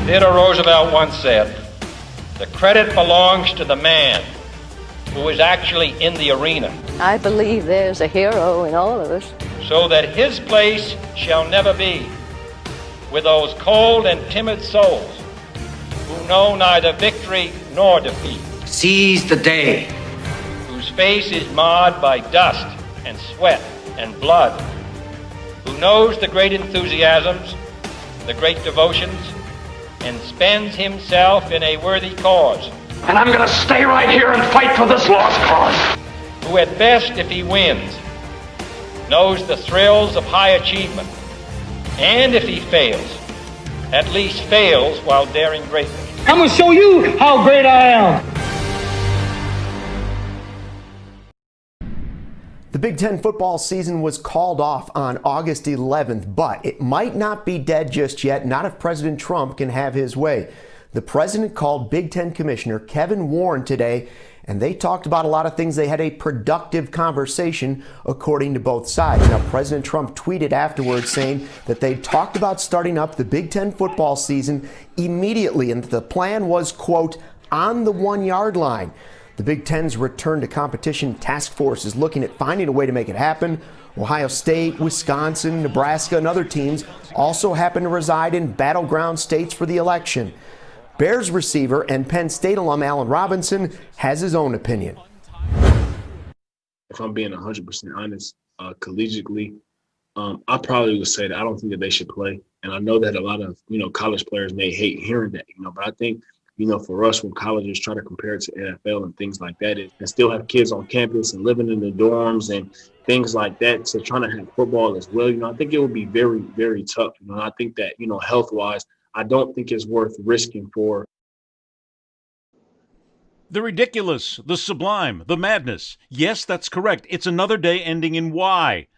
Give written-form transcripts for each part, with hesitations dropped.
Theodore Roosevelt once said, "The credit belongs to the man who is actually in the arena, I believe there's a hero in all of us. so that his place shall never be with those cold and timid souls who know neither victory nor defeat, Seize the day. whose face is marred by dust and sweat and blood, who knows the great enthusiasms, the great devotions, and spends himself in a worthy cause, And I'm gonna stay right here and fight for this lost cause. who at best, if he wins, knows the thrills of high achievement, and if he fails, at least fails while daring greatly." I'm gonna show you how great I am. The Big Ten football season was called off on August 11th, but it might not be dead just yet, not if President Trump can have his way. The president called Big Ten Commissioner Kevin Warren today, and they talked about a lot of things. They had a productive conversation, according to both sides. Now, President Trump tweeted afterwards saying that they talked about starting up the Big Ten football season immediately, and the plan was, quote, on the 1-yard line. The Big Ten's return to competition task force is looking at finding a way to make it happen. Ohio State, Wisconsin, Nebraska, and other teams also happen to reside in battleground states for the election. Bears receiver and Penn State alum Allen Robinson has his own opinion. If I'm being 100% honest, collegiately, I probably would say that I don't think that they should play. And I know that a lot of, college players may hate hearing that, but I think, for us, when colleges try to compare it to NFL and things like that, and still have kids on campus and living in the dorms and things like that, so trying to have football as well, I think it would be very, very tough. And I think that, health-wise, I don't think it's worth risking for. The ridiculous, the sublime, the madness. Yes, that's correct. It's another day ending in Y.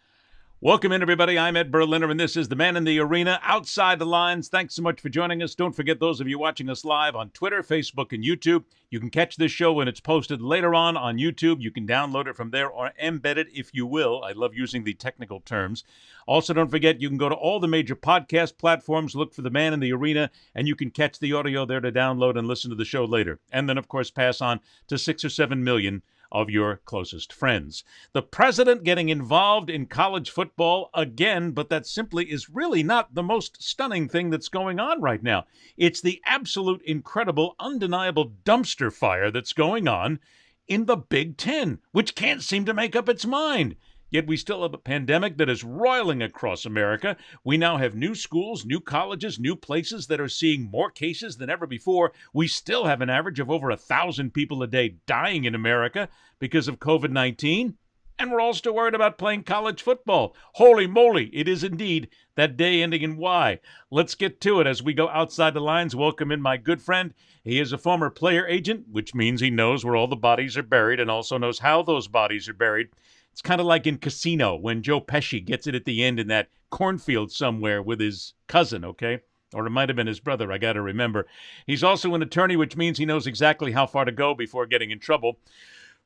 Welcome in, everybody. I'm Ed Berliner, and this is The Man in the Arena, Outside the Lines. Thanks so much for joining us. Don't forget, those of you watching us live on Twitter, Facebook, and YouTube, you can catch this show when it's posted later on YouTube. You can download it from there or embed it, if you will. I love using the technical terms. Also, don't forget, you can go to all the major podcast platforms, look for The Man in the Arena, and you can catch the audio there to download and listen to the show later. And then, of course, pass on to 6 or 7 million of your closest friends. The president getting involved in college football again, but that simply is really not the most stunning thing that's going on right now. It's the absolute incredible, undeniable dumpster fire that's going on in the Big Ten, which can't seem to make up its mind. Yet we still have a pandemic that is roiling across America. We now have new schools, new colleges, new places that are seeing more cases than ever before. We still have an average of over 1,000 people a day dying in America because of COVID-19. And we're all still worried about playing college football. Holy moly, it is indeed that day ending in Y. Let's get to it as we go outside the lines. Welcome in my good friend. He is a former player agent, which means he knows where all the bodies are buried and also knows how those bodies are buried. It's kind of like in Casino when Joe Pesci gets it at the end in that cornfield somewhere with his cousin, okay? Or it might have been his brother, I got to remember. He's also an attorney, which means he knows exactly how far to go before getting in trouble,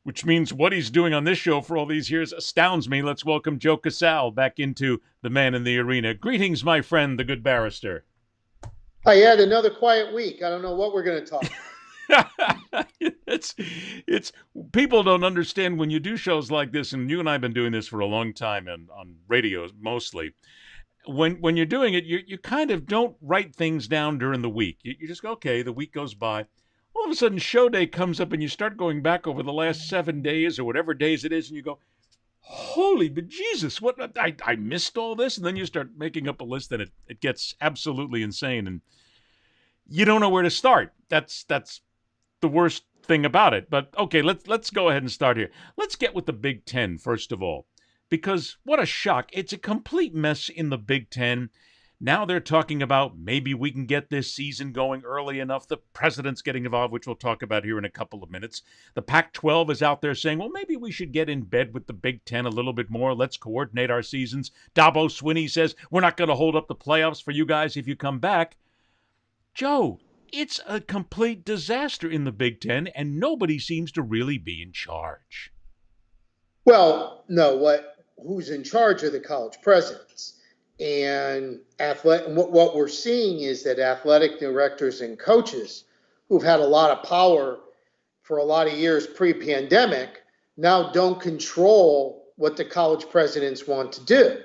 which means what he's doing on this show for all these years astounds me. Let's welcome Joe Casale back into The Man in the Arena. Greetings, my friend, the good barrister. I had another quiet week. I don't know what we're going to talk about. it's people don't understand when you do shows like this, and you and I have been doing this for a long time and on radio mostly. When you're doing it, you kind of don't write things down during the week. You just go, okay, the week goes by. All of a sudden, show day comes up, and you start going back over the last 7 days or whatever days it is, and you go, holy bejesus, what I missed all this, and then you start making up a list, and it gets absolutely insane, and you don't know where to start. That's the worst thing about it. But okay, let's go ahead and start here. Let's get with the Big Ten first of all, because what a shock. It's a complete mess in the Big Ten. Now they're talking about maybe we can get this season going early enough. The president's getting involved, which we'll talk about here in a couple of minutes. The Pac-12 is out there saying, well, maybe we should get in bed with the Big Ten a little bit more. Let's coordinate our seasons. Dabo Swinney says, we're not going to hold up the playoffs for you guys if you come back. Joe, it's a complete disaster in the Big Ten, and nobody seems to really be in charge. Well, no, who's in charge are the college presidents. And what we're seeing is that athletic directors and coaches who've had a lot of power for a lot of years pre-pandemic now don't control what the college presidents want to do.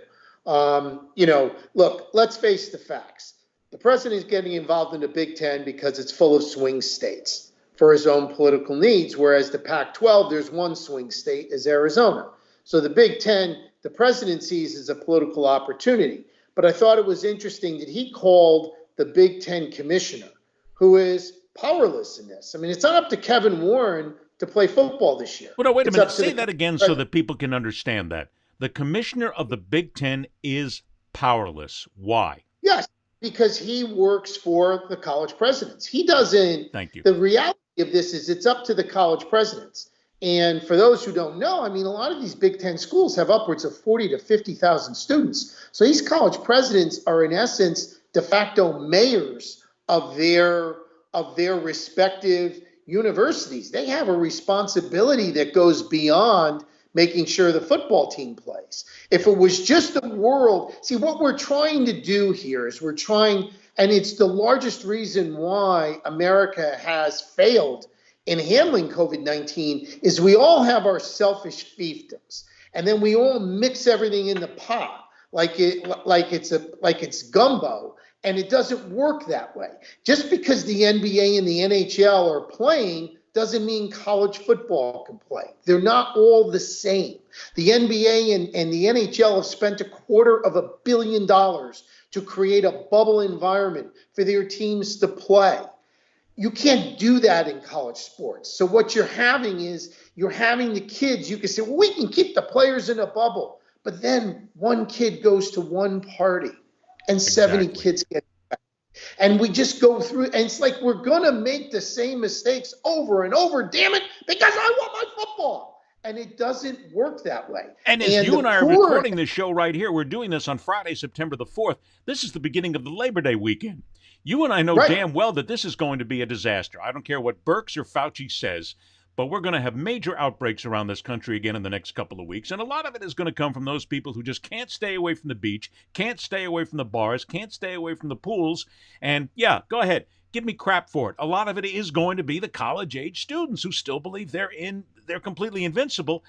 Look, let's face the facts. The president is getting involved in the Big Ten because it's full of swing states for his own political needs, whereas the Pac-12, there's one swing state, is Arizona. So the Big Ten, the president sees as a political opportunity. But I thought it was interesting that he called the Big Ten commissioner, who is powerless in this. I mean, it's not up to Kevin Warren to play football this year. Well, no, wait a It's minute. up to Say the that again so that people can understand that. The commissioner of the Big Ten is powerless. Why? Yes, because he works for the college presidents. He doesn't. Thank you. The reality of this is it's up to the college presidents. And for those who don't know, I mean, a lot of these Big Ten schools have upwards of 40 to 50,000 students. So these college presidents are in essence de facto mayors of their respective universities. They have a responsibility that goes beyond making sure the football team plays. If it was just a world, see, what we're trying to do here is and it's the largest reason why America has failed in handling COVID-19, is we all have our selfish fiefdoms, and then we all mix everything in the pot like it's gumbo, and it doesn't work that way. Just because the NBA and the NHL are playing doesn't mean college football can play. They're not all the same. The NBA and the NHL have spent $250 million to create a bubble environment for their teams to play. You can't do that in college sports. So what you're having the kids, you can say, well, we can keep the players in a bubble, but then one kid goes to one party and 70 kids get back. And we just go through, and it's like we're going to make the same mistakes over and over, damn it, because I want my football. And it doesn't work that way. And as you and I are recording this show right here, we're doing this on Friday, September the 4th. This is the beginning of the Labor Day weekend. You and I know damn well that this is going to be a disaster. I don't care what Birx or Fauci says, but we're going to have major outbreaks around this country again in the next couple of weeks. And a lot of it is going to come from those people who just can't stay away from the beach, can't stay away from the bars, can't stay away from the pools. And yeah, go ahead. Give me crap for it. A lot of it is going to be the college-age students who still believe they're completely invincible.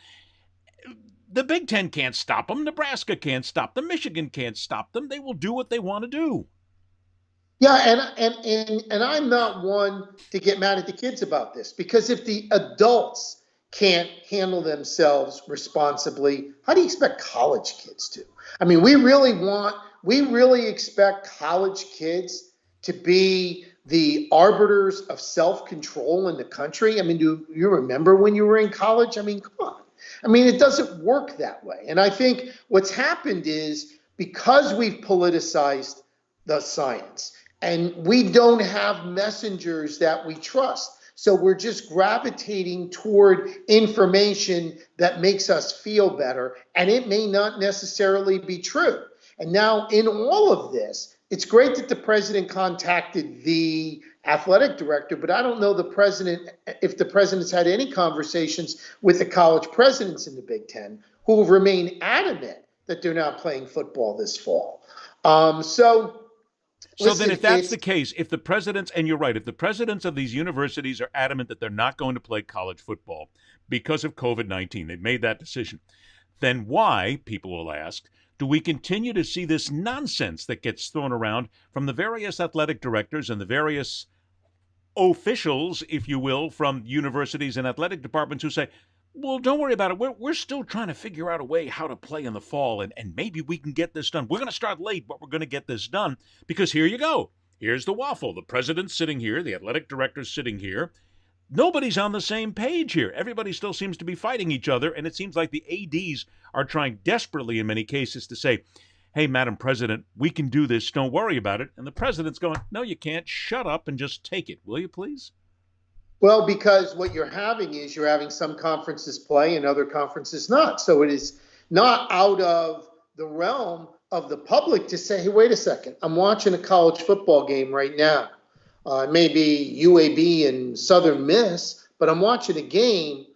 The Big Ten can't stop them. Nebraska can't stop them. Michigan can't stop them. They will do what they want to do. Yeah, and I'm not one to get mad at the kids about this, because if the adults can't handle themselves responsibly, how do you expect college kids to? I mean, we really expect college kids to be the arbiters of self-control in the country. I mean, do you remember when you were in college? I mean, come on. I mean, it doesn't work that way. And I think what's happened is because we've politicized the science, and we don't have messengers that we trust. So we're just gravitating toward information that makes us feel better, and it may not necessarily be true. And now in all of this, it's great that the president contacted the athletic director, but I don't know if the president's had any conversations with the college presidents in the Big Ten who have remained adamant that they're not playing football this fall. So then if that's the case, if the presidents, and you're right, if the presidents of these universities are adamant that they're not going to play college football because of COVID-19, they've made that decision, then why, people will ask, do we continue to see this nonsense that gets thrown around from the various athletic directors and the various officials, if you will, from universities and athletic departments who say, well, don't worry about it. We're still trying to figure out a way how to play in the fall, and maybe we can get this done. We're going to start late, but we're going to get this done, because here you go. Here's the waffle. The president's sitting here. The athletic director's sitting here. Nobody's on the same page here. Everybody still seems to be fighting each other, and it seems like the ADs are trying desperately in many cases to say, hey, Madam President, we can do this. Don't worry about it. And the president's going, no, you can't. Shut up and just take it. Will you please? Well, because what you're having some conferences play and other conferences not. So it is not out of the realm of the public to say, hey, wait a second, I'm watching a college football game right now. It may be UAB and Southern Miss, but I'm watching a game.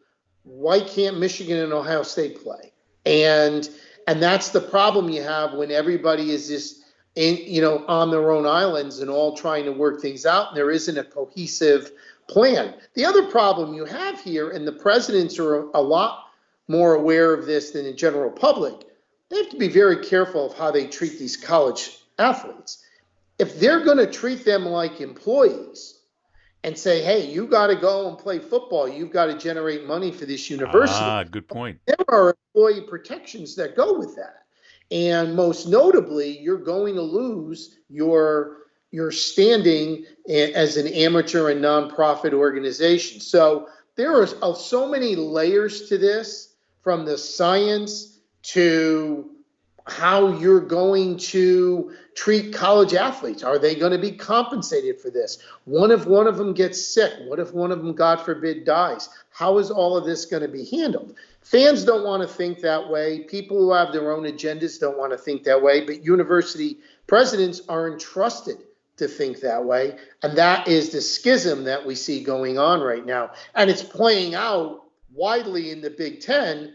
Why can't Michigan and Ohio State play? And And that's the problem you have when everybody is just on their own islands and all trying to work things out. And there isn't a cohesive plan. The other problem you have here, and the presidents are a lot more aware of this than the general public, they have to be very careful of how they treat these college athletes. If they're going to treat them like employees and say, hey, you got to go and play football, you've got to generate money for this university. Good point. There are employee protections that go with that. And most notably, you're going to lose your standing as an amateur and nonprofit organization. So there are so many layers to this, from the science to how you're going to treat college athletes. Are they going to be compensated for this? What if one of them gets sick? What if one of them, God forbid, dies? How is all of this going to be handled? Fans don't want to think that way. People who have their own agendas don't want to think that way. But university presidents are entrusted to think that way. And that is the schism that we see going on right now. And it's playing out widely in the Big Ten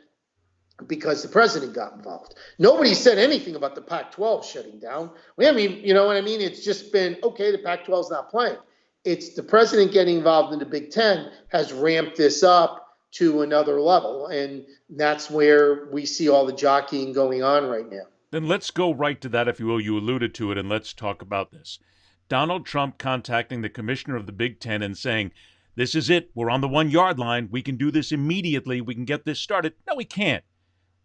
because the president got involved. Nobody said anything about the Pac-12 shutting down. I mean, you know what I mean? It's just been, okay, the Pac-12 is not playing. It's the president getting involved in the Big Ten has ramped this up to another level. And that's where we see all the jockeying going on right now. Then let's go right to that, if you will. You alluded to it, and let's talk about this. Donald Trump contacting the commissioner of the Big Ten and saying, this is it. We're on the 1 yard line. We can do this immediately. We can get this started. No, we can't.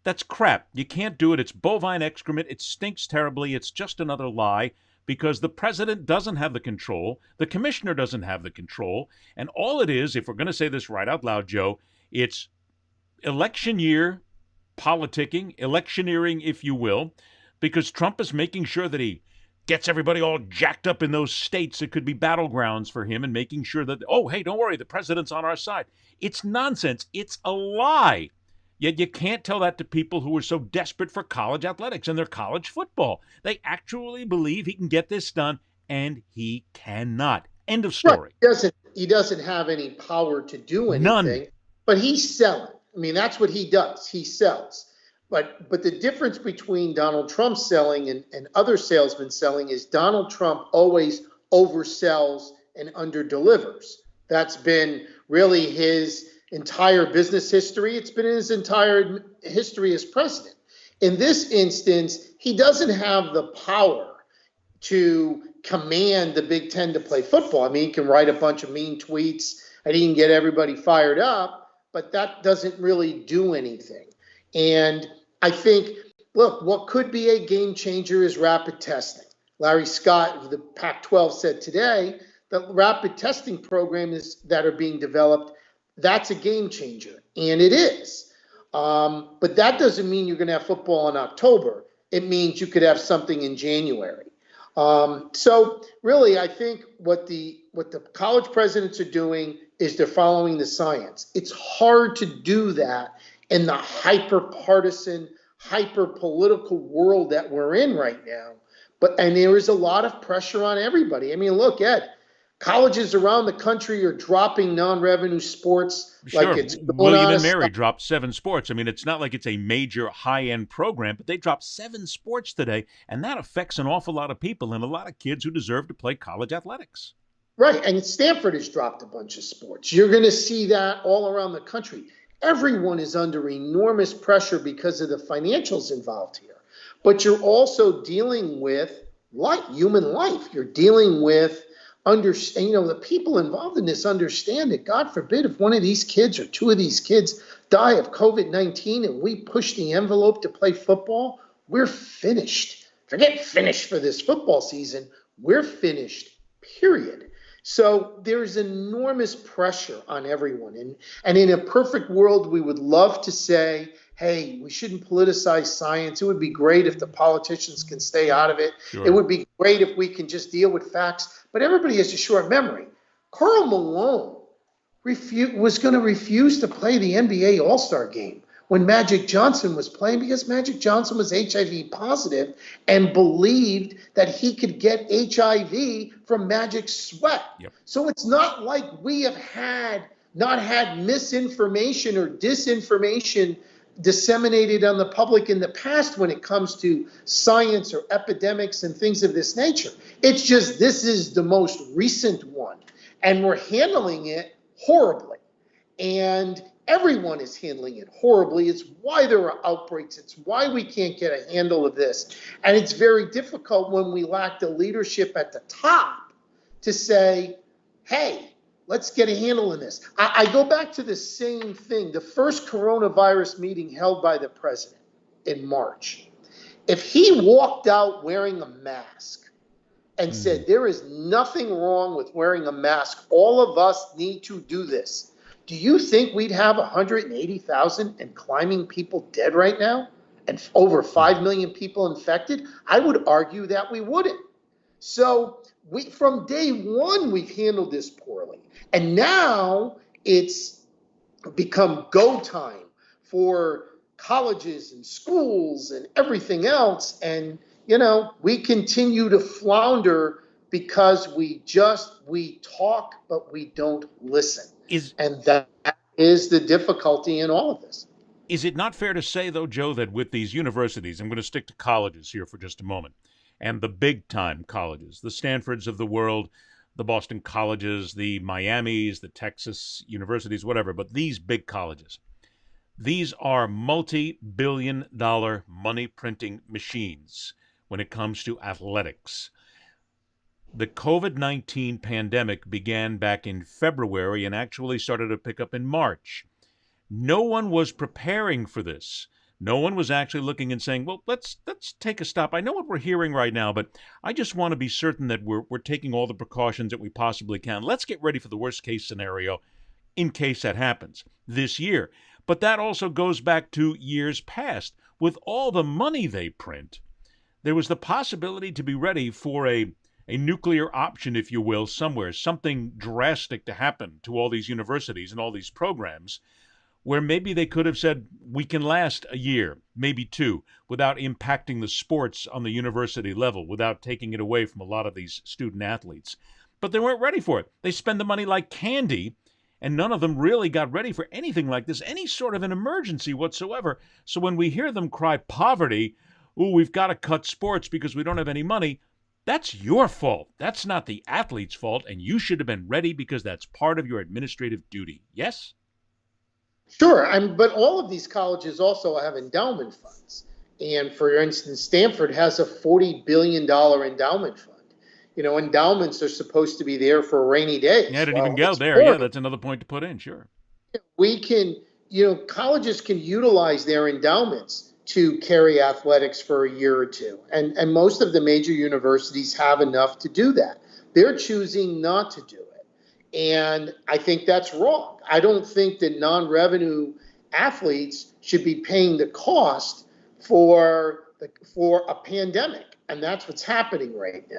That's crap. You can't do it. It's bovine excrement. It stinks terribly. It's just another lie, because the president doesn't have the control. The commissioner doesn't have the control. And all it is, if we're going to say this right out loud, Joe, it's election year politicking, electioneering, if you will, because Trump is making sure that he gets everybody all jacked up in those states that could be battlegrounds for him, and making sure that, oh, hey, don't worry, the president's on our side. It's nonsense. It's a lie. Yet you can't tell that to people who are so desperate for college athletics and their college football. They actually believe he can get this done, and he cannot. End of story. Right. He doesn't have any power to do anything. None. But he's selling. I mean, that's what he does. He sells. But the difference between Donald Trump selling and other salesmen selling is Donald Trump always oversells and underdelivers. That's been really his entire business history. It's been his entire history as president. In this instance, he doesn't have the power to command the Big Ten to play football. I mean, he can write a bunch of mean tweets and he can get everybody fired up, but that doesn't really do anything. And I think, look, what could be a game changer is rapid testing. Larry Scott of the Pac-12 said today that rapid testing programs that are being developed, that's a game changer, and it is. But that doesn't mean you're going to have football in October. It means you could have something in January. So really, I think what the college presidents are doing is they're following the science. It's hard to do that in the hyper-partisan, hyper-political world that we're in right now. And there is a lot of pressure on everybody. I mean, look, Ed, colleges around the country are dropping non-revenue sports. Sure. Like it's William and Mary dropped 7 sports. I mean, it's not like it's a major high-end program, but they dropped 7 sports today, and that affects an awful lot of people and a lot of kids who deserve to play college athletics. Right, and Stanford has dropped a bunch of sports. You're going to see that all around the country. Everyone is under enormous pressure because of the financials involved here. But you're also dealing with human life. You're dealing with the people involved in this understand that, God forbid, if one of these kids or 2 of these kids die of COVID-19 and we push the envelope to play football, we're finished. Forget finished for this football season. We're finished, period. So there's enormous pressure on everyone. And in a perfect world, we would love to say, hey, we shouldn't politicize science. It would be great if the politicians can stay out of it. Sure. It would be great if we can just deal with facts. But everybody has a short memory. Karl Malone was going to refuse to play the NBA All-Star game when Magic Johnson was playing because Magic Johnson was HIV positive and believed that he could get HIV from Magic's sweat. Yep. So it's not like we have not had misinformation or disinformation disseminated on the public in the past when it comes to science or epidemics and things of this nature. It's just this is the most recent one, and we're handling it horribly. And everyone is handling it horribly. It's why there are outbreaks. It's why we can't get a handle of this. And it's very difficult when we lack the leadership at the top to say, hey, let's get a handle on this. I go back to the same thing, the first coronavirus meeting held by the president in March. If he walked out wearing a mask and said, there is nothing wrong with wearing a mask, all of us need to do this, do you think we'd have 180,000 and climbing people dead right now and over 5 million people infected? I would argue that we wouldn't. So from day one, we've handled this poorly. And now it's become go time for colleges and schools and everything else. And, we continue to flounder because we talk, but we don't listen. And that is the difficulty in all of this. Is it not fair to say, though, Joe, that with these universities, I'm going to stick to colleges here for just a moment, and the big-time colleges, the Stanfords of the world, the Boston colleges, the Miamis, the Texas universities, whatever, but these big colleges, these are multi-billion-dollar money-printing machines when it comes to athletics. The COVID-19 pandemic began back in February and actually started to pick up in March. No one was preparing for this. No one was actually looking and saying, well, let's take a stop. I know what we're hearing right now, but I just want to be certain that we're taking all the precautions that we possibly can. Let's get ready for the worst case scenario in case that happens this year. But that also goes back to years past. With all the money they print, there was the possibility to be ready for a nuclear option, if you will, somewhere, something drastic to happen to all these universities and all these programs, where maybe they could have said, we can last a year, maybe two, without impacting the sports on the university level, without taking it away from a lot of these student athletes. But they weren't ready for it. They spend the money like candy, and none of them really got ready for anything like this, any sort of an emergency whatsoever. So when we hear them cry poverty, ooh, we've got to cut sports because we don't have any money, that's your fault. That's not the athlete's fault, and you should have been ready because that's part of your administrative duty. Yes? Sure, but all of these colleges also have endowment funds. And for instance, Stanford has a $40 billion endowment fund. Endowments are supposed to be there for rainy days. Yeah, I didn't even go there. Yeah, that's another point to put in, sure. We can, colleges can utilize their endowments to carry athletics for a year or two. And most of the major universities have enough to do that. They're choosing not to do it. And I think that's wrong. I don't think that non-revenue athletes should be paying the cost for a pandemic. And that's what's happening right now.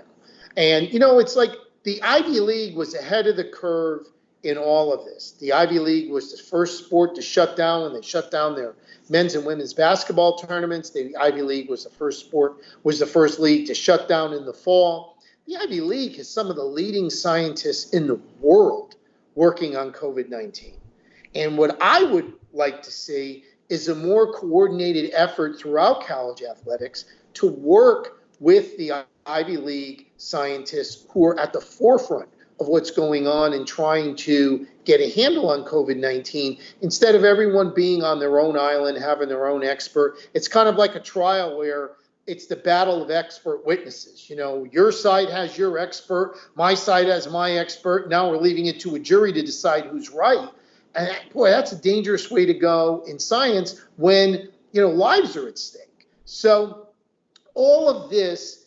And, it's like the Ivy League was ahead of the curve in all of this. The Ivy League was the first sport to shut down when they shut down their men's and women's basketball tournaments. The Ivy League was the first league to shut down in the fall. The Ivy League has some of the leading scientists in the world working on COVID-19. And what I would like to see is a more coordinated effort throughout college athletics to work with the Ivy League scientists who are at the forefront of what's going on and trying to get a handle on COVID-19 instead of everyone being on their own island, having their own expert. It's kind of like a trial where it's the battle of expert witnesses. Your side has your expert, my side has my expert. Now we're leaving it to a jury to decide who's right. And boy, that's a dangerous way to go in science when, lives are at stake. So all of this,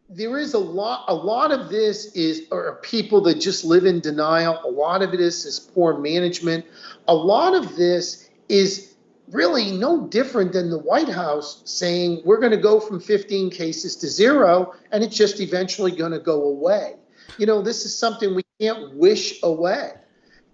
there is a lot of this are people that just live in denial. A lot of it is poor management. A lot of this is really no different than the White House saying we're going to go from 15 cases to 0, and it's just eventually going to go away. This is something we can't wish away.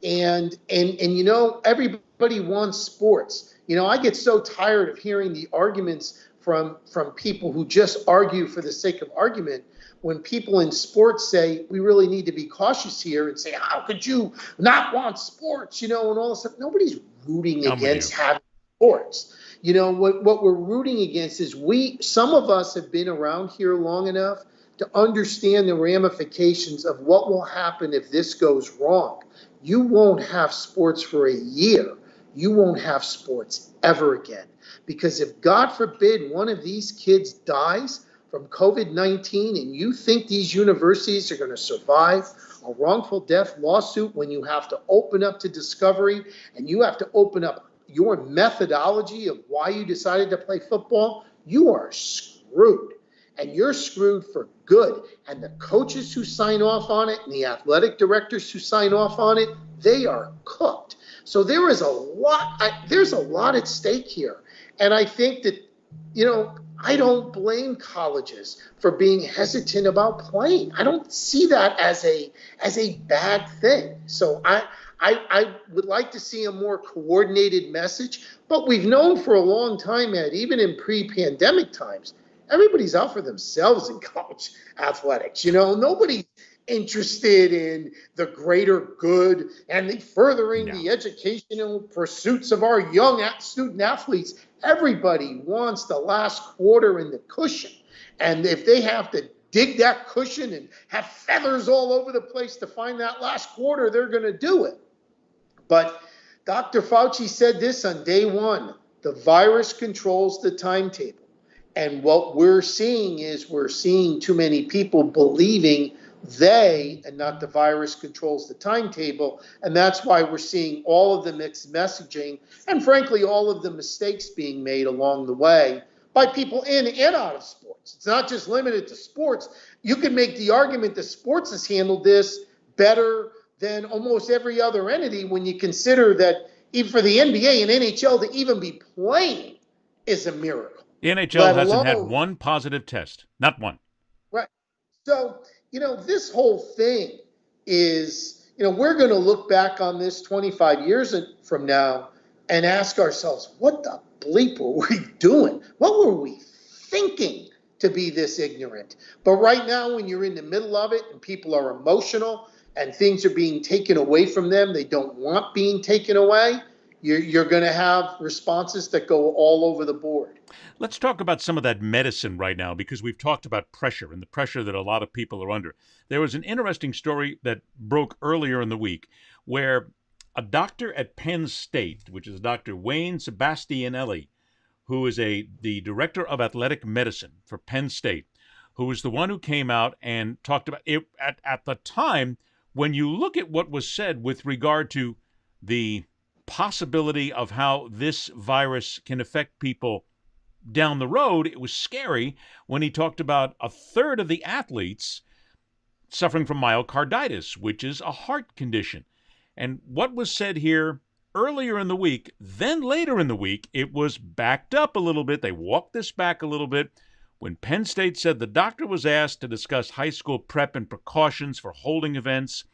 And everybody wants sports. I get so tired of hearing the arguments from people who just argue for the sake of argument. When people in sports say we really need to be cautious here and say, how could you not want sports, and all this stuff. Nobody's rooting against having sports. You know, what we're rooting against is some of us have been around here long enough to understand the ramifications of what will happen if this goes wrong. You won't have sports for a year. You won't have sports ever again. Because if, God forbid, one of these kids dies from COVID-19 and you think these universities are going to survive a wrongful death lawsuit when you have to open up to discovery and you have to open up your methodology of why you decided to play football, you are screwed. And you're screwed for good. And the coaches who sign off on it and the athletic directors who sign off on it, they are cooked. So there's a lot at stake here. And I think that, you know, I don't blame colleges for being hesitant about playing. I don't see that as a bad thing. So I would like to see a more coordinated message. But we've known for a long time, Ed, even in pre-pandemic times, everybody's out for themselves in college athletics. You know, nobody's interested in the greater good and the furthering the educational pursuits of our young student athletes. Everybody wants the last quarter in the cushion. And if they have to dig that cushion and have feathers all over the place to find that last quarter, they're going to do it. But Dr. Fauci said this on day one: the virus controls the timetable. And what we're seeing is too many people believing they and not the virus controls the timetable. And that's why we're seeing all of the mixed messaging and, frankly, all of the mistakes being made along the way by people in and out of sports. It's not just limited to sports. You can make the argument that sports has handled this better than almost every other entity when you consider that even for the NBA and NHL to even be playing is a miracle. The NHL hasn't had one positive test. Not one. Right. So, you know, this whole thing is, you know, we're going to look back on this 25 years from now and ask ourselves, what the bleep were we doing? What were we thinking to be this ignorant? But right now, when you're in the middle of it and people are emotional and things are being taken away from them, they don't want being taken away, you're going to have responses that go all over the board. Let's talk about some of that medicine right now, because we've talked about pressure and the pressure that a lot of people are under. There was an interesting story that broke earlier in the week where a doctor at Penn State, which is Dr. Wayne Sebastianelli, who is the director of athletic medicine for Penn State, who was the one who came out and talked about it at the time. When you look at what was said with regard to the possibility of how this virus can affect people down the road, it was scary when he talked about a third of the athletes suffering from myocarditis, which is a heart condition. And what was said here earlier in the week, then later in the week, it was backed up a little bit. They walked this back a little bit when Penn State said the doctor was asked to discuss high school prep and precautions for holding events.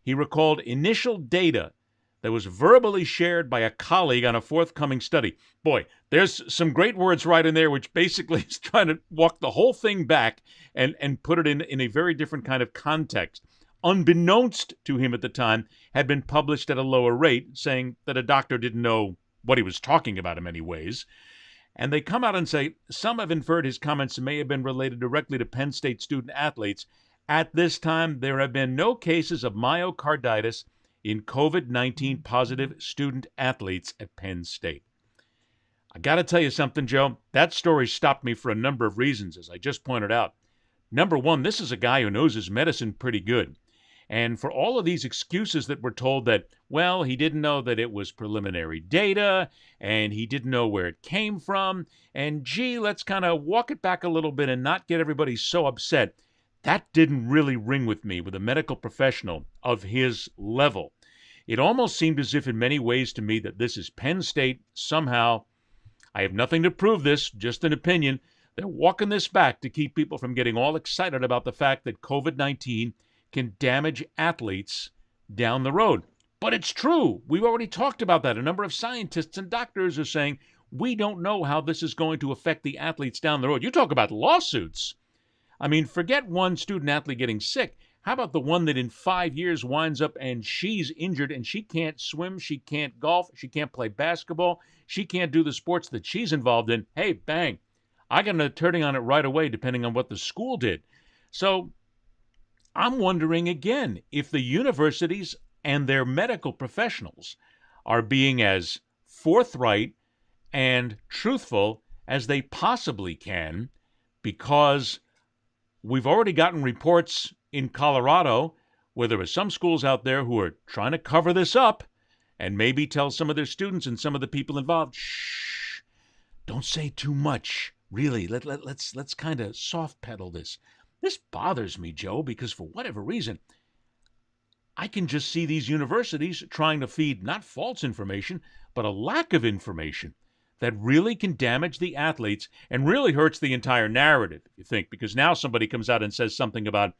He recalled initial data that was verbally shared by a colleague on a forthcoming study. Boy, there's some great words right in there, which basically is trying to walk the whole thing back and put it in a very different kind of context. Unbeknownst to him at the time, had been published at a lower rate, saying that a doctor didn't know what he was talking about in many ways. And they come out and say some have inferred his comments may have been related directly to Penn State student athletes. At this time, there have been no cases of myocarditis in COVID-19 positive student athletes at Penn State. I got to tell you something, Joe. That story stopped me for a number of reasons, as I just pointed out. Number one, this is a guy who knows his medicine pretty good. And for all of these excuses that were told that, well, he didn't know that it was preliminary data, and he didn't know where it came from, and gee, let's kind of walk it back a little bit and not get everybody so upset. That didn't really ring with me with a medical professional of his level. It almost seemed as if in many ways to me that this is Penn State somehow. I have nothing to prove this, just an opinion. They're walking this back to keep people from getting all excited about the fact that COVID-19 can damage athletes down the road. But it's true. We've already talked about that. A number of scientists and doctors are saying, we don't know how this is going to affect the athletes down the road. You talk about lawsuits. I mean, forget one student athlete getting sick. How about the one that in 5 years winds up and she's injured and she can't swim, she can't golf, she can't play basketball, she can't do the sports that she's involved in? Hey, bang, I got an attorney on it right away, depending on what the school did. So I'm wondering again if the universities and their medical professionals are being as forthright and truthful as they possibly can, because we've already gotten reports in Colorado where there are some schools out there who are trying to cover this up and maybe tell some of their students and some of the people involved, shh, don't say too much. Really, let's kind of soft pedal this. This bothers me, Joe, because for whatever reason, I can just see these universities trying to feed not false information, but a lack of information that really can damage the athletes and really hurts the entire narrative, if you think, because now somebody comes out and says something about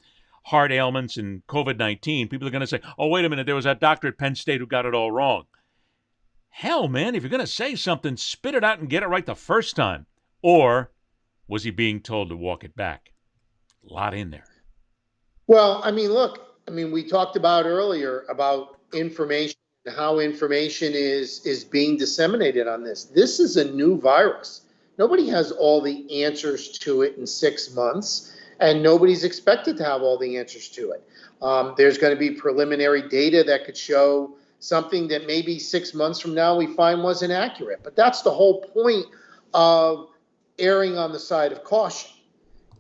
heart ailments and COVID-19, people are going to say, oh, wait a minute, there was that doctor at Penn State who got it all wrong. Hell, man, if you're going to say something, spit it out and get it right the first time. Or was he being told to walk it back? A lot in there. Well, I mean, look, we talked about earlier about information and how information is being disseminated on this. This is a new virus. Nobody has all the answers to it in 6 months, and nobody's expected to have all the answers to it. There's going to be preliminary data that could show something that maybe 6 months from now we find wasn't accurate. But that's the whole point of erring on the side of caution.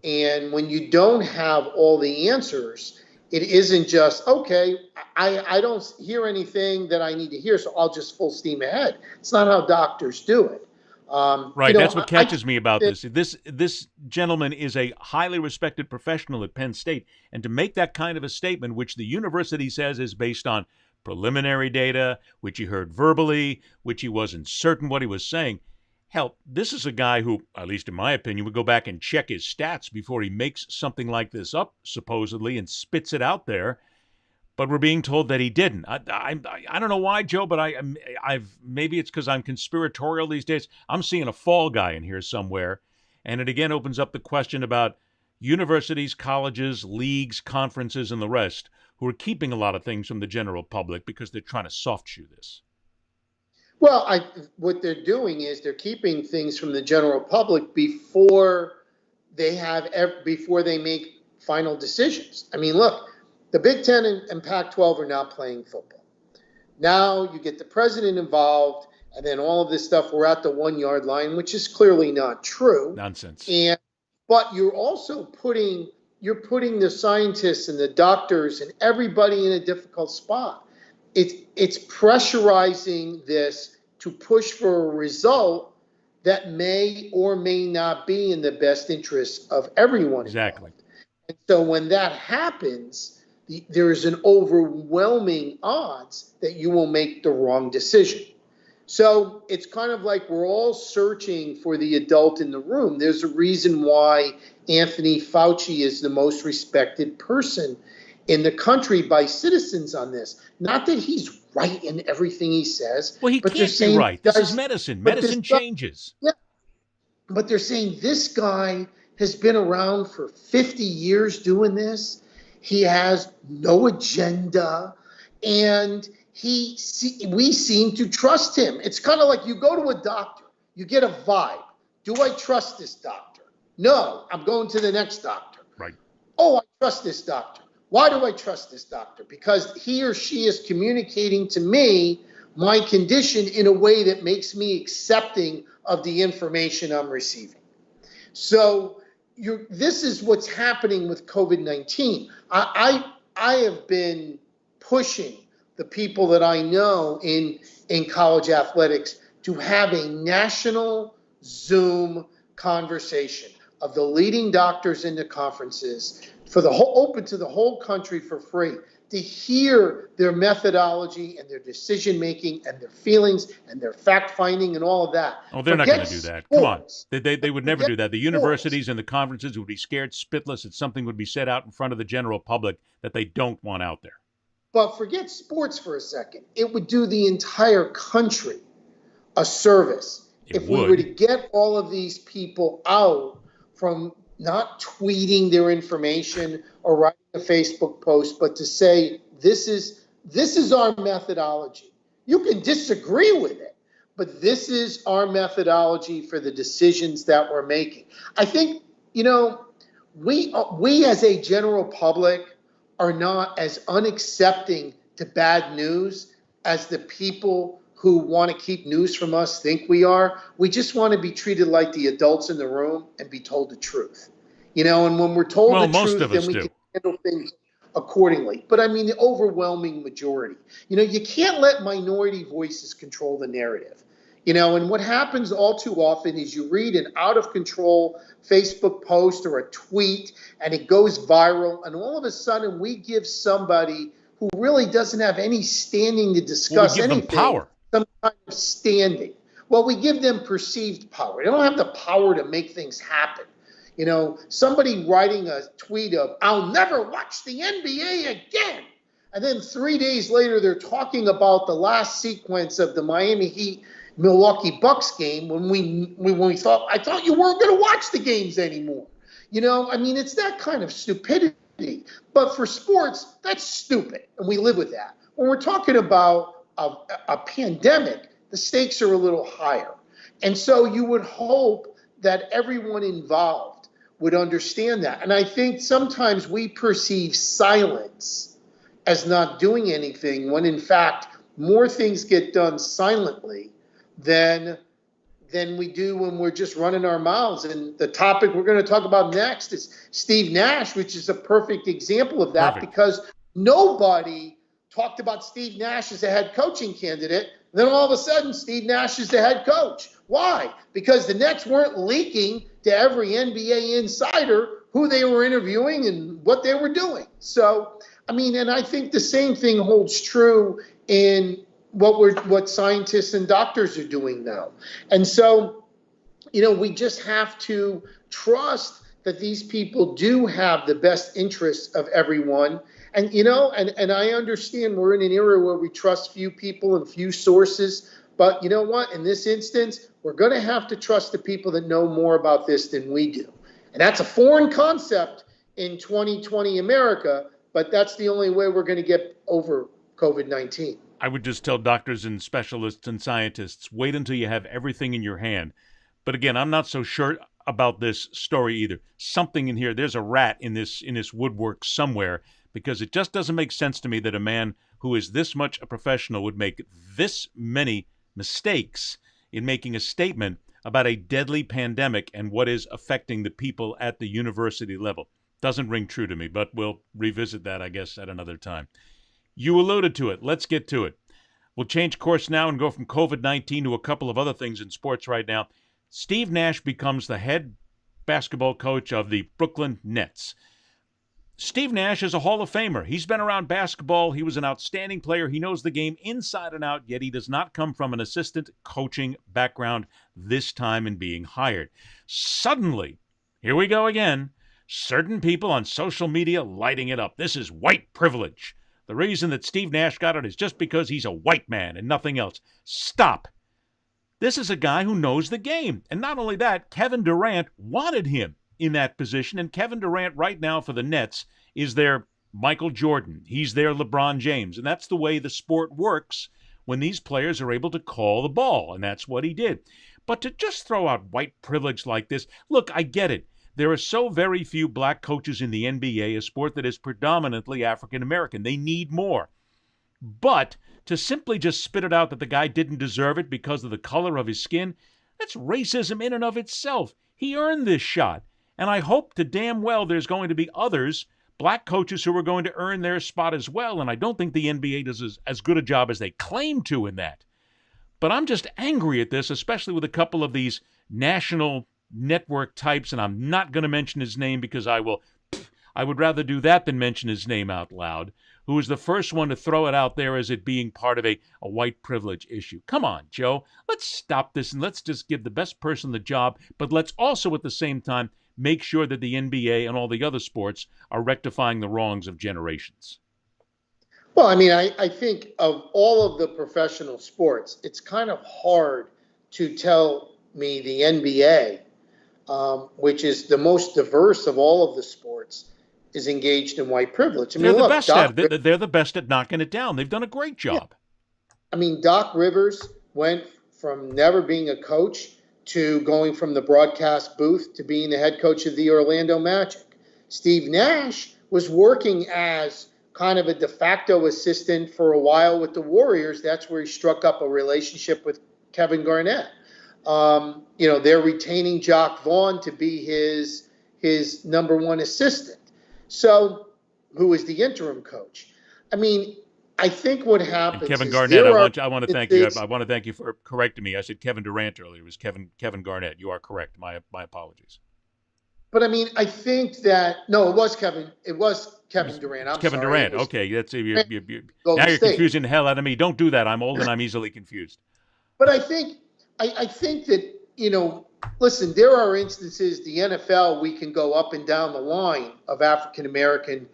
And when you don't have all the answers, it isn't just, okay, I don't hear anything that I need to hear, so I'll just full steam ahead. It's not how doctors do it. Right, that's what catches me about this. This gentleman is a highly respected professional at Penn State, and to make that kind of a statement, which the university says is based on preliminary data, which he heard verbally, which he wasn't certain what he was saying. Hell, this is a guy who, at least in my opinion, would go back and check his stats before he makes something like this up, supposedly, and spits it out there. But we're being told that he didn't. I don't know why, Joe, but I've maybe it's because I'm conspiratorial these days. I'm seeing a fall guy in here somewhere, and it again opens up the question about universities, colleges, leagues, conferences, and the rest who are keeping a lot of things from the general public because they're trying to soft shoe this. Well, what they're doing is they're keeping things from the general public before they make final decisions. I mean, look, the Big Ten and Pac-12 are now playing football. Now you get the president involved, and then all of this stuff, we're at the 1 yard line, which is clearly not true. Nonsense. But you're also putting the scientists and the doctors and everybody in a difficult spot. It's pressurizing this to push for a result that may or may not be in the best interest of everyone. Exactly. And so when that happens, there is an overwhelming odds that you will make the wrong decision. So it's kind of like we're all searching for the adult in the room. There's a reason why Anthony Fauci is the most respected person in the country by citizens on this. Not that he's right in everything he says. Well, he but can't be right. This is medicine. Medicine changes. Yeah. But they're saying this guy has been around for 50 years doing this. He has no agenda, and we seem to trust him. It's kind of like you go to a doctor, you get a vibe. Do I trust this doctor? No, I'm going to the next doctor. Right. Oh, I trust this doctor. Why do I trust this doctor? Because he or she is communicating to me my condition in a way that makes me accepting of the information I'm receiving. So this is what's happening with COVID-19. I have been pushing the people that I know in college athletics to have a national Zoom conversation of the leading doctors in the conferences for open to the whole country for free, to hear their methodology and their decision making and their feelings and their fact finding and all of that. Oh, they're not going to do that. Come on. They would never do that. The universities and the conferences would be scared spitless that something would be said out in front of the general public that they don't want out there. But forget sports for a second. It would do the entire country a service if we were to get all of these people out from not tweeting their information or writing a Facebook post, but to say, this is our methodology. You can disagree with it, but this is our methodology for the decisions that we're making. I think, we as a general public are not as unaccepting to bad news as the people who want to keep news from us think we are. We just want to be treated like the adults in the room and be told the truth. And when we're told the truth, then we can handle things accordingly. But I mean, the overwhelming majority. You can't let minority voices control the narrative. And what happens all too often is you read an out of control Facebook post or a tweet and it goes viral, and all of a sudden we give somebody who really doesn't have any standing to discuss anything power. Some kind of standing. Well, we give them perceived power. They don't have the power to make things happen. Somebody writing a tweet of, "I'll never watch the NBA again." And then 3 days later, they're talking about the last sequence of the Miami Heat Milwaukee Bucks game when we thought, I thought you weren't going to watch the games anymore. It's that kind of stupidity. But for sports, that's stupid. And we live with that. When we're talking about a pandemic, the stakes are a little higher. And so you would hope that everyone involved would understand that. And I think sometimes we perceive silence as not doing anything when in fact more things get done silently than we do when we're just running our mouths. And the topic we're going to talk about next is Steve Nash, which is a perfect example of that. Because nobody talked about Steve Nash as a head coaching candidate. Then all of a sudden, Steve Nash is the head coach. Why? Because the Nets weren't leaking to every NBA insider who they were interviewing and what they were doing. So, and I think the same thing holds true in what scientists and doctors are doing now. And so, we just have to trust that these people do have the best interests of everyone. And, and I understand we're in an era where we trust few people and few sources. But you know what? In this instance, we're going to have to trust the people that know more about this than we do. And that's a foreign concept in 2020 America, but that's the only way we're going to get over COVID-19. I would just tell doctors and specialists and scientists, wait until you have everything in your hand. But again, I'm not so sure about this story either. Something in here, there's a rat in this woodwork somewhere, because it just doesn't make sense to me that a man who is this much a professional would make this many mistakes in making a statement about a deadly pandemic and what is affecting the people at the university level. Doesn't ring true to me, but we'll revisit that, I guess, at another time. You alluded to it. Let's get to it. We'll change course now and go from COVID-19 to a couple of other things in sports right now. Steve Nash becomes the head basketball coach of the Brooklyn Nets. Steve Nash is a Hall of Famer. He's been around basketball. He was an outstanding player. He knows the game inside and out, yet he does not come from an assistant coaching background this time in being hired. Suddenly, here we go again, certain people on social media lighting it up. This is white privilege. The reason that Steve Nash got it is just because he's a white man and nothing else. Stop. This is a guy who knows the game. And not only that, Kevin Durant wanted him in that position, and Kevin Durant right now for the Nets is their Michael Jordan. He's their LeBron James, and that's the way the sport works when these players are able to call the ball, and that's what he did. But to just throw out white privilege like this, look, I get it. There are so very few black coaches in the NBA, a sport that is predominantly African-American. They need more. But to simply just spit it out that the guy didn't deserve it because of the color of his skin, that's racism in and of itself. He earned this shot. And I hope to damn well there's going to be others, black coaches, who are going to earn their spot as well. And I don't think the NBA does as good a job as they claim to in that. But I'm just angry at this, especially with a couple of these national network types, and I'm not going to mention his name because I would rather do that than mention his name out loud, who was the first one to throw it out there as it being part of a white privilege issue. Come on, Joe. Let's stop this and let's just give the best person the job, but let's also at the same time make sure that the NBA and all the other sports are rectifying the wrongs of generations. Well, I think of all of the professional sports, it's kind of hard to tell me the NBA which is the most diverse of all of the sports, is engaged in white privilege. I mean, They're the look, best at it. They're the best at knocking it down. They've done a great job. I mean, Doc Rivers went from never being a coach to going from the broadcast booth to being the head coach of the Orlando Magic. Steve Nash was working as kind of a de facto assistant for a while with the Warriors. That's where he struck up a relationship with Kevin Garnett. They're retaining Jock Vaughn to be his number one assistant. So, who is the interim coach? I mean, I think what happens. And Kevin is Garnett, I want to thank you. I want to thank you for correcting me. I said Kevin Durant earlier. It was Kevin Garnett. You are correct. My apologies. But I mean, I think that it was Kevin. It was Kevin Durant. I'm Kevin sorry. Durant. Okay, that's now Golden you're State. confusing the hell out of me. Don't do that. I'm old and I'm easily confused. But I think that listen, there are instances the NFL we can go up and down the line of African American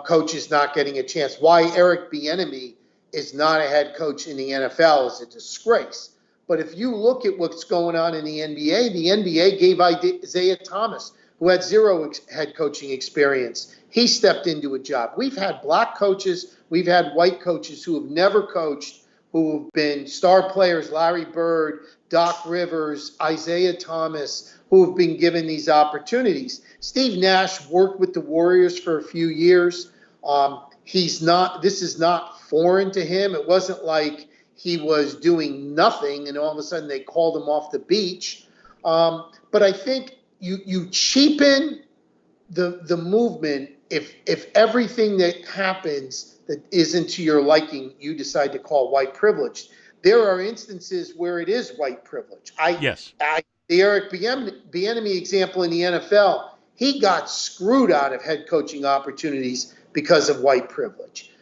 coaches not getting a chance. Why Eric Bieniemy is not a head coach in the NFL is a disgrace. But if you look at what's going on in the NBA gave Isaiah Thomas, who had zero head coaching experience, he stepped into a job. We've had black coaches, we've had white coaches who have never coached, who have been star players, Larry Bird, Doc Rivers, Isaiah Thomas, who have been given these opportunities. Steve Nash worked with the Warriors for a few years. This is not foreign to him. It wasn't like he was doing nothing and all of a sudden they called him off the beach. But I think you cheapen the movement if everything that happens that isn't to your liking, you decide to call white privilege. There are instances where it is white privilege. The Eric Bieniemy example in the NFL, he got screwed out of head coaching opportunities because of white privilege.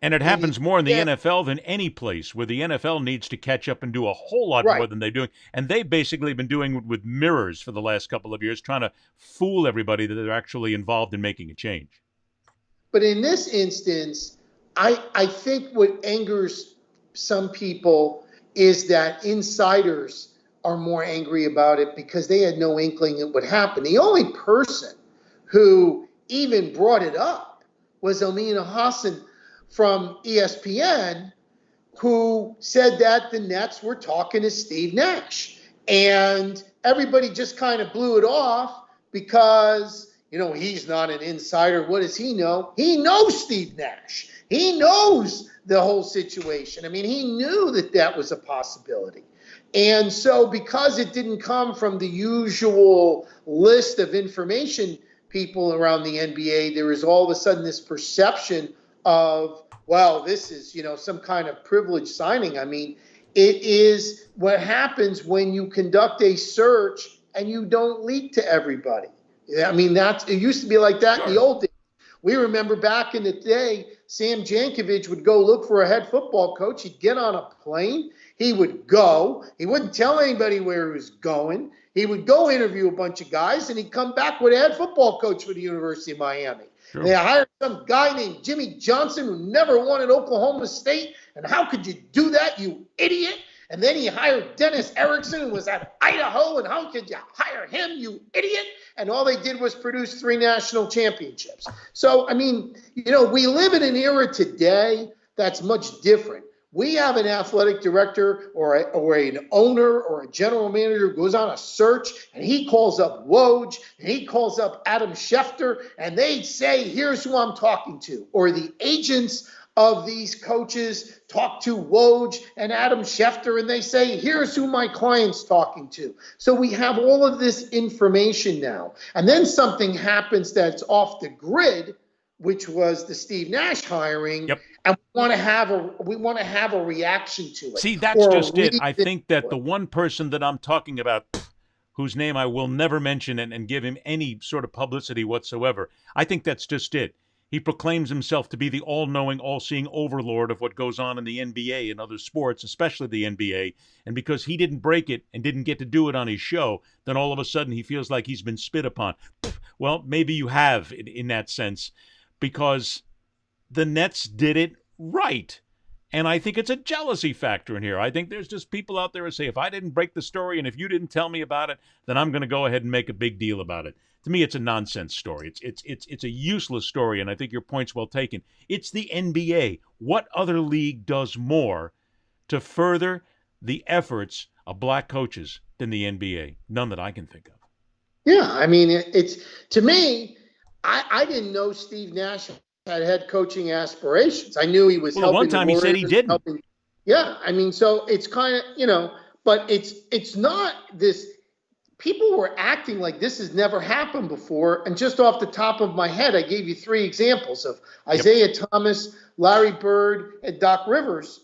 And it happens more in the NFL than any place, where the NFL needs to catch up and do a whole lot more than they're doing. And they've basically been doing it with mirrors for the last couple of years, trying to fool everybody that they're actually involved in making a change. But in this instance, I think what angers some people is that insiders are more angry about it because they had no inkling it would happen. The only person who even brought it up was Amina Hassan from ESPN, who said that the Nets were talking to Steve Nash. And everybody just kind of blew it off because, he's not an insider. What does he know? He knows Steve Nash. He knows the whole situation. I mean, he knew that was a possibility. And so because it didn't come from the usual list of information people around the NBA, there is all of a sudden this perception of, well, this is, some kind of privileged signing. I mean, it is what happens when you conduct a search and you don't leak to everybody. I mean, it used to be like that in the old days. We remember back in the day, Sam Jankovic would go look for a head football coach. He'd get on a plane. He would go. He wouldn't tell anybody where he was going. He would go interview a bunch of guys, and he'd come back with a head football coach for the University of Miami. Sure. They hired some guy named Jimmy Johnson who never won at Oklahoma State. And how could you do that, you idiot? And then he hired Dennis Erickson, who was at Idaho. And how could you hire him, you idiot? And all they did was produce 3 national championships. So, I mean, we live in an era today that's much different. We have an athletic director or an owner or a general manager who goes on a search, and he calls up Woj, and he calls up Adam Schefter, and they say, here's who I'm talking to. Or the agents of these coaches talk to Woj and Adam Schefter, and they say, here's who my client's talking to. So we have all of this information now. And then something happens that's off the grid, which was the Steve Nash hiring. Yep. And we want to have a reaction to it. See, that's just it. I think that the one person that I'm talking about, whose name I will never mention and give him any sort of publicity whatsoever, I think that's just it. He proclaims himself to be the all-knowing, all-seeing overlord of what goes on in the NBA and other sports, especially the NBA. And because he didn't break it and didn't get to do it on his show, then all of a sudden he feels like he's been spit upon. Well, maybe you have in that sense, because the Nets did it right. And I think it's a jealousy factor in here. I think there's just people out there who say, if I didn't break the story and if you didn't tell me about it, then I'm going to go ahead and make a big deal about it. To me, it's a nonsense story. It's a useless story, and I think your point's well taken. It's the NBA. What other league does more to further the efforts of black coaches than the NBA? None that I can think of. Yeah, I mean, it's to me, I didn't know Steve Nash had head coaching aspirations. I knew he was helping. One time the he said he didn't. Yeah, I mean, so it's kind of, but it's not this. People were acting like this has never happened before. And just off the top of my head, I gave you 3 examples of Isaiah Thomas, Larry Bird, and Doc Rivers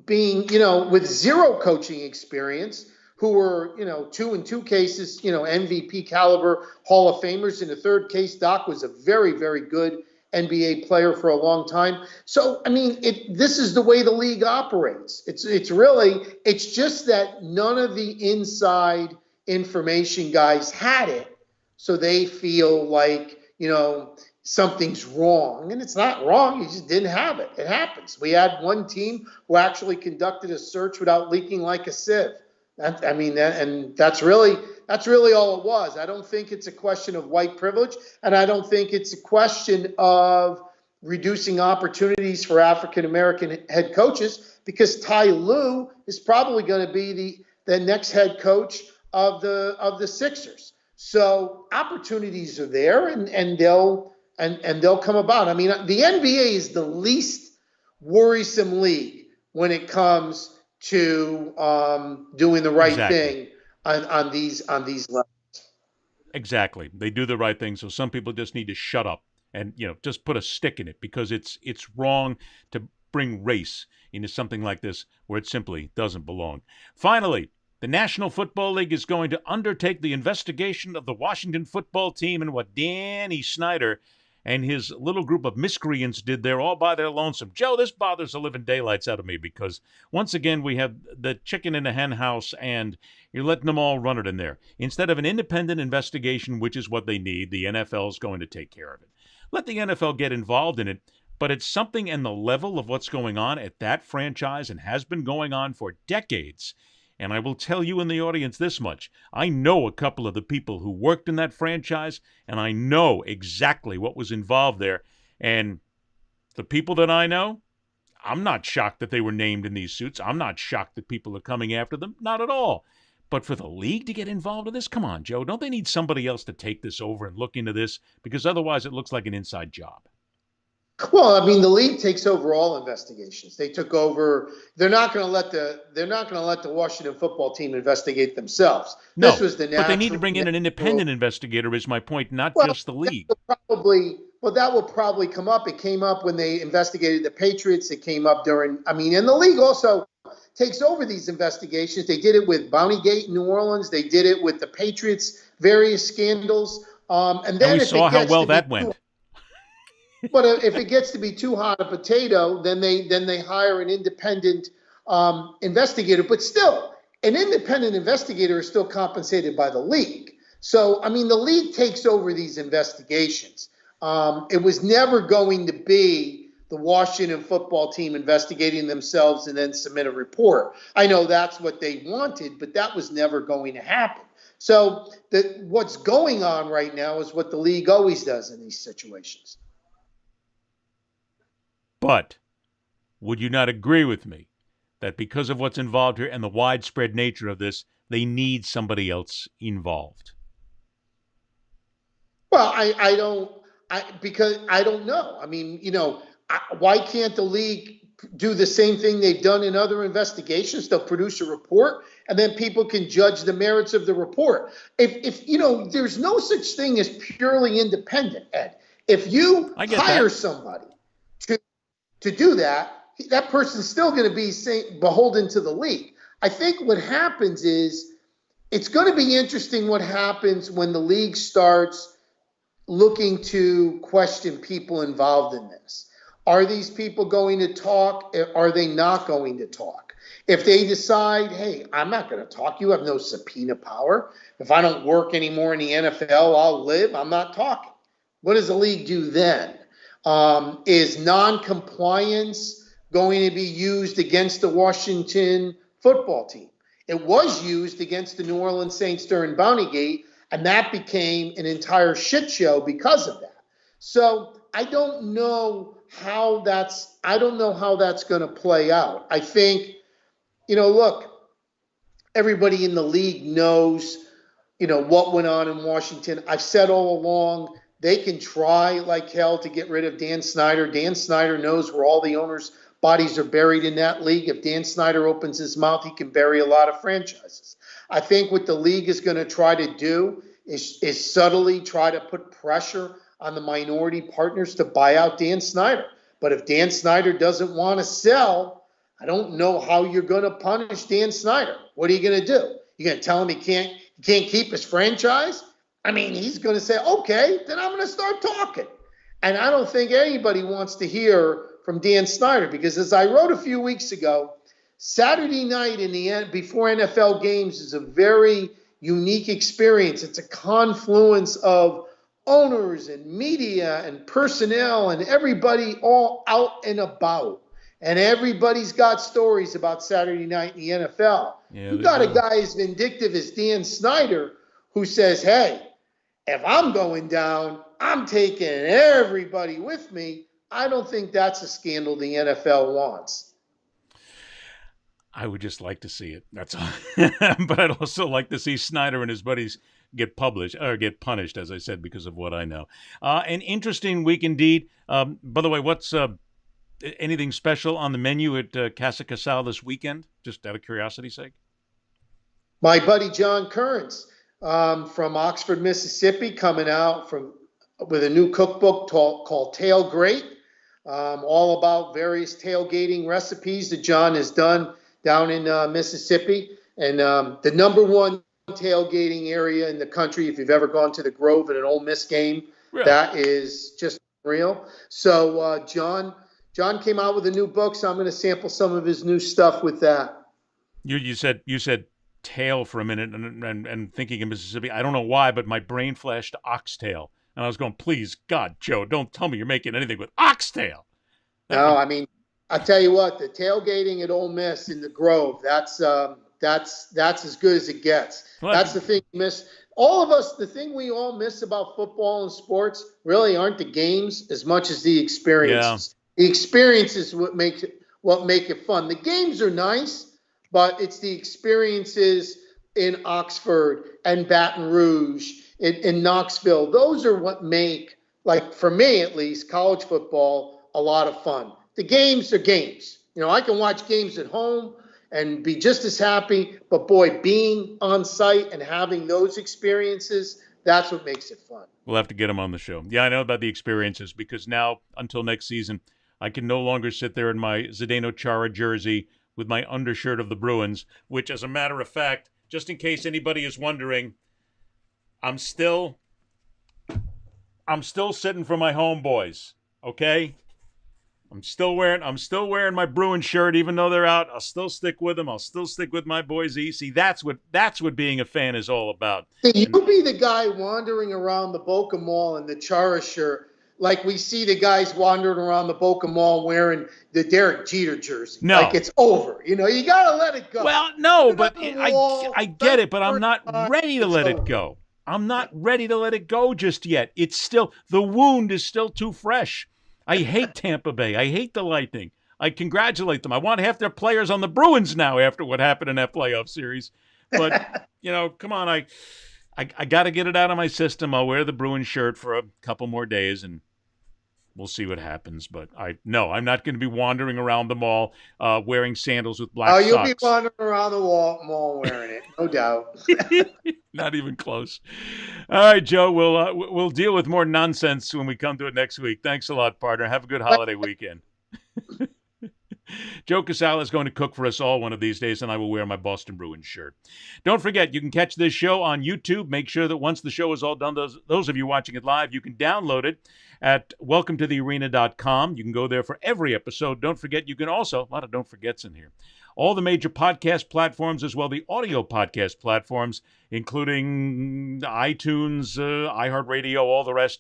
being, with 0 coaching experience, who were, 2 in 2 cases, MVP caliber Hall of Famers. In the 3rd case, Doc was a very, very good NBA player for a long time. So, I mean, this is the way the league operates. It's just that none of the inside information guys had it. So they feel like, something's wrong. And it's not wrong. You just didn't have it. It happens. We had one team who actually conducted a search without leaking like a sieve. That's really all it was. I don't think it's a question of white privilege, and I don't think it's a question of reducing opportunities for African American head coaches, because Ty Lue is probably going to be the next head coach of the Sixers. So opportunities are there, and they'll come about. I mean, the NBA is the least worrisome league when it comes to doing the right thing on these levels. Exactly. They do the right thing. So some people just need to shut up and, just put a stick in it, because it's wrong to bring race into something like this where it simply doesn't belong. Finally, the National Football League is going to undertake the investigation of the Washington football team and what Danny Snyder and his little group of miscreants did there all by their lonesome. Joe, this bothers the living daylights out of me, because once again we have the chicken in the hen house and you're letting them all run it in there. Instead of an independent investigation, which is what they need, the NFL is going to take care of it. Let the NFL get involved in it, but it's something in the level of what's going on at that franchise and has been going on for decades. And I will tell you in the audience this much. I know a couple of the people who worked in that franchise, and I know exactly what was involved there. And the people that I know, I'm not shocked that they were named in these suits. I'm not shocked that people are coming after them. Not at all. But for the league to get involved in this, come on, Joe. Don't they need somebody else to take this over and look into this? Because otherwise it looks like an inside job. Well, I mean, the league takes over all investigations. They took over. They're not going to let the Washington football team investigate themselves. No, this was the but they need to bring in an independent investigator, is my point, not just the league. That will probably come up. It came up when they investigated the Patriots. It came up and the league also takes over these investigations. They did it with Bountygate in New Orleans. They did it with the Patriots' various scandals. And then we saw how well that went. But if it gets to be too hot a potato, then they hire an independent investigator. But still, an independent investigator is still compensated by the league. So, I mean, the league takes over these investigations. It was never going to be the Washington football team investigating themselves and then submit a report. I know that's what they wanted, but that was never going to happen. So what's going on right now is what the league always does in these situations. But would you not agree with me that because of what's involved here and the widespread nature of this, they need somebody else involved? Well, because I don't know. I mean, why can't the league do the same thing they've done in other investigations? They'll produce a report, and then people can judge the merits of the report. If there's no such thing as purely independent, Ed. If you hire somebody to do that, that person's still going to be beholden to the league. I think what happens is it's going to be interesting what happens when the league starts looking to question people involved in this. Are these people going to talk? Are they not going to talk? If they decide, hey, I'm not going to talk, you have no subpoena power. If I don't work anymore in the NFL, I'll live. I'm not talking. What does the league do then? Is non-compliance going to be used against the Washington football team. It was used against the New Orleans Saints during Bountygate, and that became an entire shit show because of that. So I don't know how that's going to play out. I think, look, everybody in the league knows, what went on in Washington. I've said all along, they can try like hell to get rid of Dan Snyder. Dan Snyder knows where all the owners' bodies are buried in that league. If Dan Snyder opens his mouth, he can bury a lot of franchises. I think what the league is going to try to do is subtly try to put pressure on the minority partners to buy out Dan Snyder. But if Dan Snyder doesn't want to sell, I don't know how you're going to punish Dan Snyder. What are you going to do? You're going to tell him he can't keep his franchise? I mean, he's going to say, okay, then I'm going to start talking. And I don't think anybody wants to hear from Dan Snyder, because as I wrote a few weeks ago, Saturday night in the end before NFL games is a very unique experience. It's a confluence of owners and media and personnel and everybody all out and about. And everybody's got stories about Saturday night in the NFL. Yeah, you got a guy as vindictive as Dan Snyder who says, hey, if I'm going down, I'm taking everybody with me. I don't think that's a scandal the NFL wants. I would just like to see it. That's all. But I'd also like to see Snyder and his buddies get punished, as I said, because of what I know. An interesting week indeed. By the way, what's anything special on the menu at Joe Casale this weekend? Just out of curiosity's sake. My buddy John Kearns from Oxford, Mississippi, coming out with a new cookbook called Tail Great, all about various tailgating recipes that John has done down in Mississippi. And the number one tailgating area in the country, if you've ever gone to the Grove at an Ole Miss game, really? That is just real. So John came out with a new book, so I'm going to sample some of his new stuff with that. You said tail for a minute, and thinking of Mississippi. I don't know why, but my brain flashed oxtail. And I was going, please, God, Joe, don't tell me you're making anything with oxtail. I mean, I tell you what, the tailgating at Ole Miss in the Grove, that's as good as it gets. Well, that's the thing we miss. All of us, the thing we all miss about football and sports really aren't the games as much as the experiences. Yeah. The experiences what make it fun. The games are nice, but it's the experiences in Oxford and Baton Rouge, in Knoxville. Those are what make, like for me at least, college football a lot of fun. The games are games. I can watch games at home and be just as happy, but boy, being on site and having those experiences, that's what makes it fun. We'll have to get him on the show. Yeah, I know about the experiences, because now, until next season, I can no longer sit there in my Zdeno Chara jersey with my undershirt of the Bruins, which, as a matter of fact, just in case anybody is wondering, I'm still sitting for my homeboys, okay? I'm still wearing my Bruins shirt, even though they're out. I'll still stick with them. I'll still stick with my boys. See, that's what being a fan is all about. You'll be the guy wandering around the Boca Mall in the Chara shirt, like we see the guys wandering around the Boca Mall wearing the Derek Jeter jersey. No. Like it's over. You got to let it go. Well, no, but I get it, but I'm not ready to let it go. I'm not ready to let it go just yet. It's still, the wound is still too fresh. I hate Tampa Bay. I hate the Lightning. I congratulate them. I want half their players on the Bruins now after what happened in that playoff series. But, come on. I got to get it out of my system. I'll wear the Bruins shirt for a couple more days, and we'll see what happens. But I'm not going to be wandering around the mall wearing sandals with black socks. Oh, you'll be wandering around the mall wearing it, no doubt. Not even close. All right, Joe, we'll deal with more nonsense when we come to it next week. Thanks a lot, partner. Have a good holiday weekend. Joe Casale is going to cook for us all one of these days, and I will wear my Boston Bruins shirt. Don't forget, you can catch this show on YouTube. Make sure that once the show is all done, those of you watching it live, you can download it at welcometothearena.com. You can go there for every episode. Don't forget, you can also, a lot of don't forgets in here, all the major podcast platforms as well, the audio podcast platforms, including iTunes, iHeartRadio, all the rest.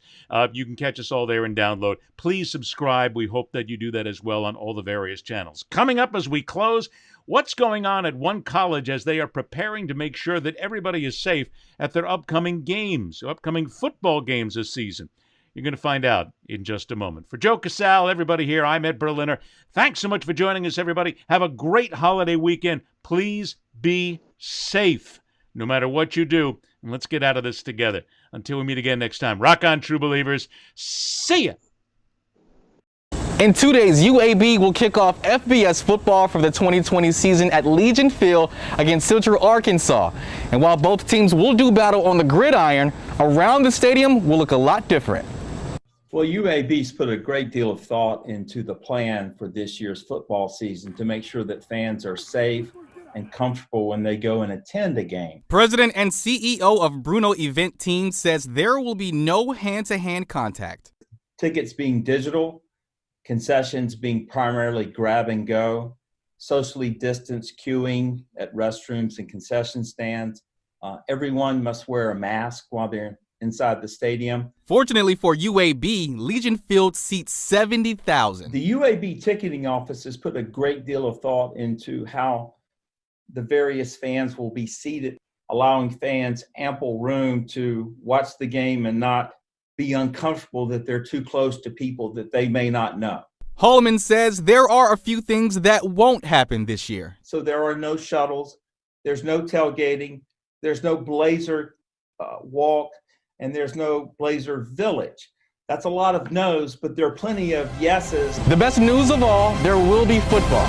You can catch us all there and download. Please subscribe. We hope that you do that as well on all the various channels. Coming up as we close, what's going on at one college as they are preparing to make sure that everybody is safe at their upcoming games, upcoming football games this season? You're going to find out in just a moment. For Joe Casale, everybody here, I'm Ed Berliner. Thanks so much for joining us, everybody. Have a great holiday weekend. Please be safe, no matter what you do. And let's get out of this together. Until we meet again next time. Rock on, true believers. See ya. In 2 days, UAB will kick off FBS football for the 2020 season at Legion Field against Central Arkansas. And while both teams will do battle on the gridiron, around the stadium will look a lot different. Well, UAB's put a great deal of thought into the plan for this year's football season to make sure that fans are safe and comfortable when they go and attend a game. President and CEO of Bruno Event Team says there will be no hand-to-hand contact. Tickets being digital, concessions being primarily grab and go, socially distanced queuing at restrooms and concession stands. Everyone must wear a mask while they're inside the stadium. Fortunately for UAB, Legion Field seats 70,000. The UAB ticketing office has put a great deal of thought into how the various fans will be seated, allowing fans ample room to watch the game and not be uncomfortable that they're too close to people that they may not know. Holloman says there are a few things that won't happen this year. So there are no shuttles, there's no tailgating, there's no Blazer walk, and there's no Blazer Village. That's a lot of no's, but there are plenty of yeses. The best news of all, there will be football.